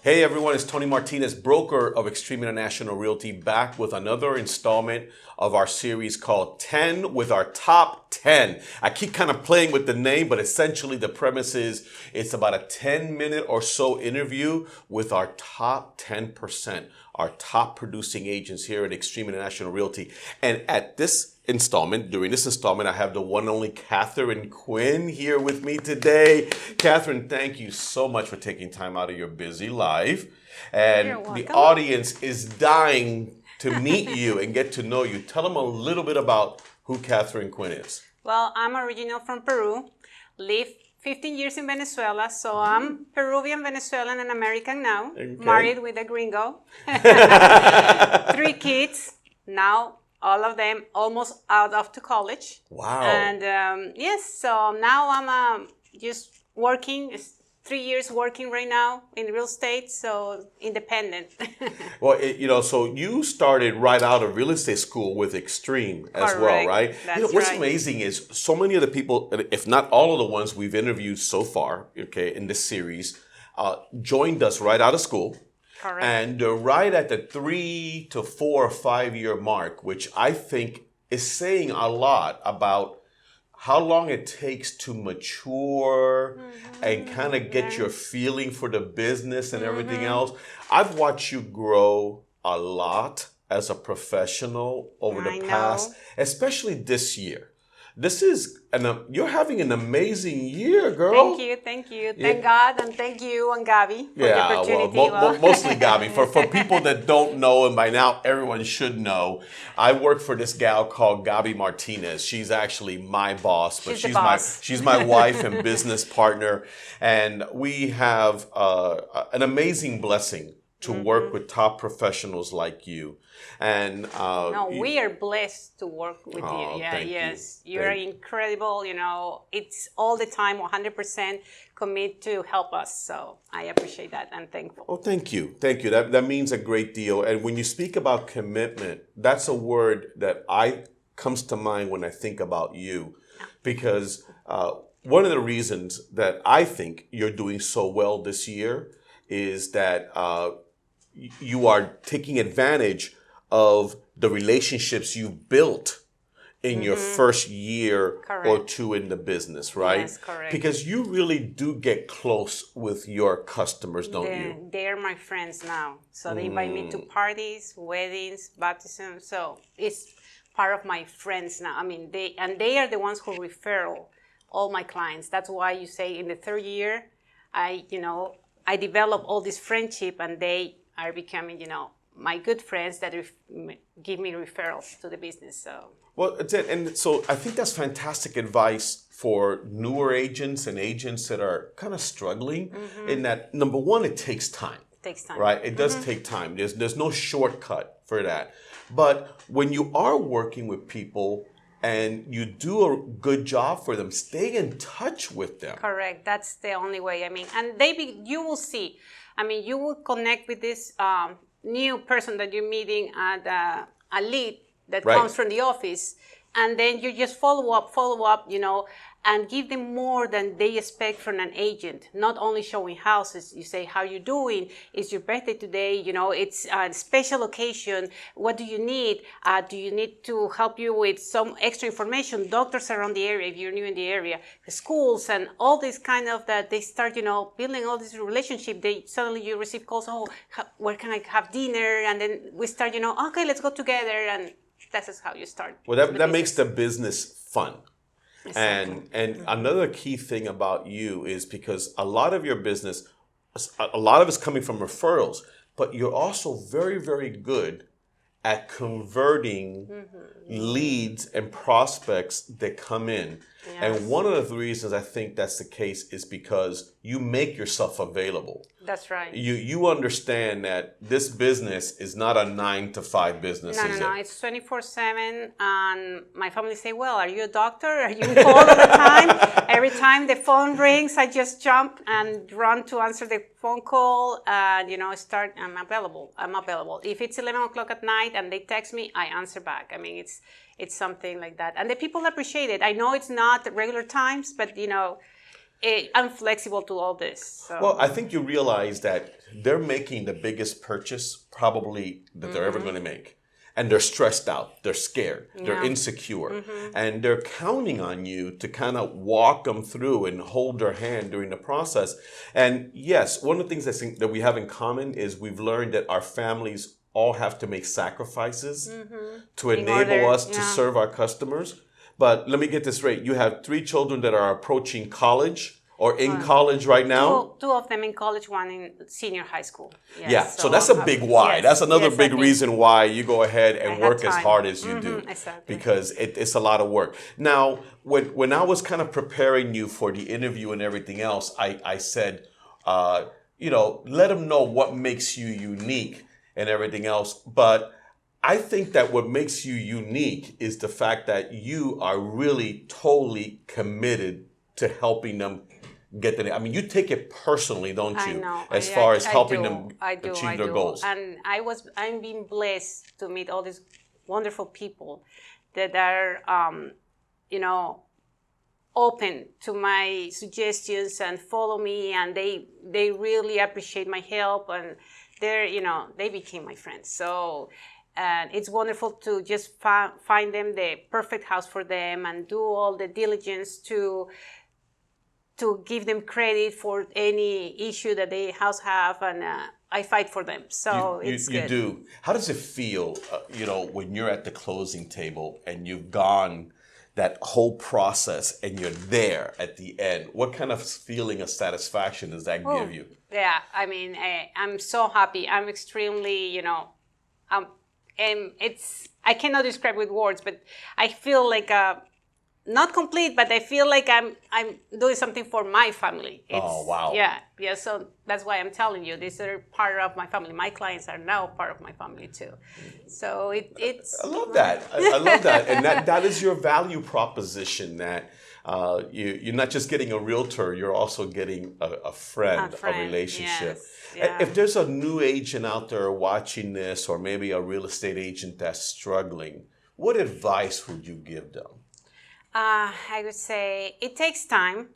Hey everyone, it's Tony Martinez, broker of Xtreme International Realty, back with another installment of our series called 10 with our top 10. I keep kind of playing with the name, but essentially the premise is it's about a 10-minute or so interview with our top 10%, our top producing agents here at Xtreme International Realty. And at this installment, during this installment, I have the one and only Catherine Quinn here with me today. Catherine, thank you so much for taking time out of your busy life. And the audience is dying to meet you and get to know you. Tell them a little bit about who Catherine Quinn is. Well, I'm original from Peru, lived 15 years in Venezuela, so I'm Peruvian, Venezuelan, and American now, married with a gringo. 3 kids, now all of them almost out of to college. Wow. And yes, so now I'm just working, 3 years working right now in real estate, so independent. Well, so you started right out of real estate school with Xtreme as well, right? That's what's amazing is so many of the people, if not all of the ones we've interviewed so far, in this series, joined us right out of school. Correct. And right at the 3 to 4 or 5 year mark, which I think is saying a lot about how long it takes to mature and kind of get your feeling for the business and everything else. I've watched you grow a lot as a professional over the past, especially this year. This is, you're having an amazing year, girl. Thank you. Thank God, and thank you and Gabby for the opportunity. Mostly Gabby. For people that don't know, and by now everyone should know, I work for this gal called Gabby Martinez. She's actually my boss, but she's my wife and business partner. And we have an amazing blessing to work with top professionals like you. And we are blessed to work with you. Yeah, yes. You're incredible. It's all the time 100% commit to help us. So I appreciate that and thankful. Oh, thank you. Thank you. That means a great deal. And when you speak about commitment, that's a word that comes to mind when I think about you, because one of the reasons that I think you're doing so well this year is that you are taking advantage of the relationships you built in your first year or two in the business, right? Yes, correct. Because you really do get close with your customers, don't you? They're my friends now. So they invite me to parties, weddings, baptisms. So it's part of my friends now. I mean, they are the ones who refer all my clients. That's why you say in the 3rd year, I develop all this friendship, and they are becoming, my good friends that give me referrals to the business. So. Well, and so I think that's fantastic advice for newer agents and agents that are kind of struggling. In that, number one, it takes time. It takes time, right? It does take time. There's no shortcut for that. But when you are working with people and you do a good job for them, stay in touch with them. Correct. That's the only way. I mean, and you will see. I mean, you will connect with this new person that you're meeting at a lead that comes from the office, and then you just follow up, and give them more than they expect from an agent. Not only showing houses, you say, how you doing? It's your birthday today, it's a special occasion. What do you need? Do you need to help you with some extra information? Doctors around the area, if you're new in the area, schools, and all this kind of that they start, building all this relationship. Suddenly you receive calls, where can I have dinner? And then we start, okay, let's go together. And that's how you start. Well, that makes the business fun. Exactly. And another key thing about you is because a lot of your business, a lot of it's coming from referrals, but you're also very, very good at converting leads and prospects that come in. Yes. And one of the reasons I think that's the case is because you make yourself available. That's right. You understand that this business is not a 9 to 5 business. No, it's 24/7. And my family say, well, are you a doctor? Are you call all the time? Every time the phone rings, I just jump and run to answer the phone call. And, I'm available. If it's 11 o'clock at night and they text me, I answer back. I mean, it's something like that. And the people appreciate it. I know it's not regular times, but, I'm flexible to all this. So. Well, I think you realize that they're making the biggest purchase probably that they're ever going to make. And they're stressed out, they're scared, they're insecure, and they're counting on you to kind of walk them through and hold their hand during the process. And yes, one of the things I think that we have in common is we've learned that our families all have to make sacrifices to enable us to serve our customers. But let me get this straight. You have 3 children that are approaching college or in college right now? Two of them in college, one in senior high school. Yes, yeah, so that's a big why. Yes, that's another yes, big reason why you go ahead and work as hard as you do. Exactly. Because it's a lot of work. Now, when I was kind of preparing you for the interview and everything else, I said, let them know what makes you unique and everything else. But I think that what makes you unique is the fact that you are really totally committed to helping them get the. I mean, you take it personally, don't you? I know. As far as helping them achieve their goals. And I'm being blessed to meet all these wonderful people that are, open to my suggestions and follow me, and they really appreciate my help, and they became my friends. So. And it's wonderful to just find them the perfect house for them and do all the diligence to give them credit for any issue that the house have, and I fight for them. So it's good. You do. How does it feel, when you're at the closing table and you've gone that whole process and you're there at the end? What kind of feeling of satisfaction does that give you? Yeah, I mean, I'm so happy. I'm extremely, I cannot describe with words, but I feel like not complete, but I feel like I'm doing something for my family. Oh, wow. Yeah. So that's why I'm telling you, these are part of my family. My clients are now part of my family too. So it's. I love that. I love that, and that is your value proposition. That you're not just getting a realtor, you're also getting a friend, a relationship. Yes. Yeah. If there's a new agent out there watching this, or maybe a real estate agent that's struggling, what advice would you give them? I would say it takes time,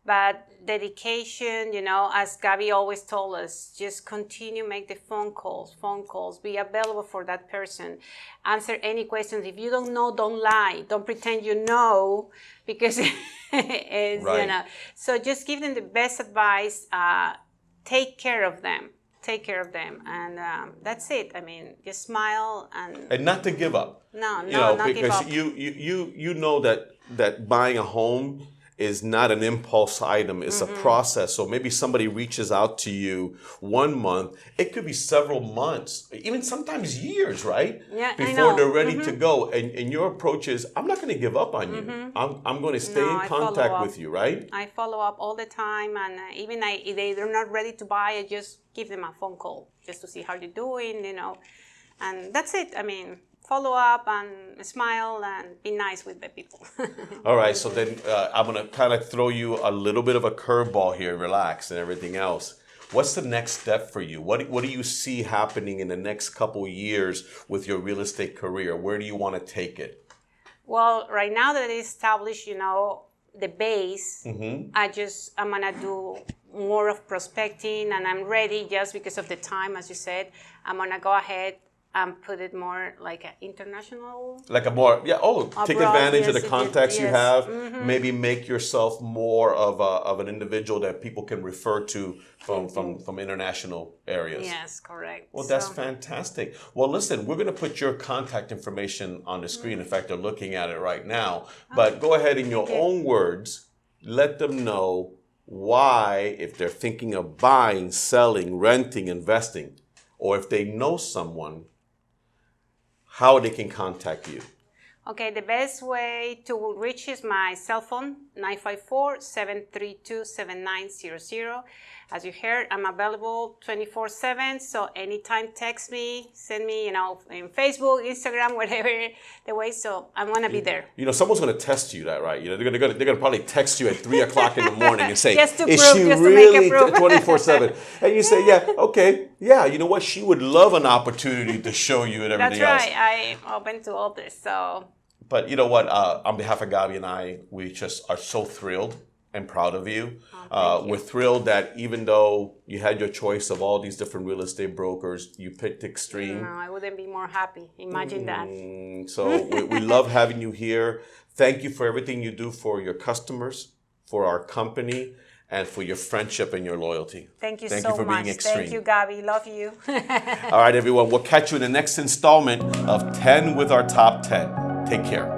but dedication, as Gabby always told us, just continue, make the phone calls, be available for that person, answer any questions. If you don't know, don't lie. Don't pretend you know, because it's, right. So just give them the best advice. Take care of them, and that's it. I mean, just smile and not to give up. No, not because give up. you know that buying a home is not an impulse item. It's a process. So maybe somebody reaches out to you 1 month. It could be several months, even sometimes years, right? Yeah, before they're ready to go. And your approach is, I'm not going to give up on you. I'm going to stay in contact with you, right? I follow up all the time, and even if they're not ready to buy, I just give them a phone call just to see how you're doing, and that's it. I mean, follow up and smile and be nice with the people. All right, so then I'm going to kind of throw you a little bit of a curveball here, relax and everything else. What's the next step for you? What do you see happening in the next couple of years with your real estate career? Where do you want to take it? Well, right now that it's established, the base, I'm going to do more of prospecting, and I'm ready just because of the time, as you said. I'm going to go ahead and put it more like an international. Like a more, take advantage of the contacts you have. Maybe make yourself more of an individual that people can refer to from international areas. Yes, correct. Well, that's fantastic. Well, listen, we're going to put your contact information on the screen. In fact, they're looking at it right now. But go ahead, in your own words, let them know why, if they're thinking of buying, selling, renting, investing, or if they know someone, how they can contact you. Okay, the best way to reach is my cell phone, 954-732-7900. As you heard, I'm available 24/7, so anytime text me, send me, in Facebook, Instagram, whatever the way, so I'm going to be there. Someone's going to test you that, right? They're going to probably text you at 3 o'clock in the morning and say, just to is prove, she just really to make a 24/7? And you say, yeah, okay, yeah, you know what? She would love an opportunity to show you and everything else. That's right. I'm open to all this, so... But you know what? On behalf of Gabi and I, we just are so thrilled and proud of you. Thank you. We're thrilled that even though you had your choice of all these different real estate brokers, you picked Xtreme. No, I wouldn't be more happy. Imagine that. So we love having you here. Thank you for everything you do for your customers, for our company, and for your friendship and your loyalty. Thank you Thank so you for much. being Xtreme. Thank you, Gabby. Love you. All right, everyone. We'll catch you in the next installment of 10 with our top 10. Take care.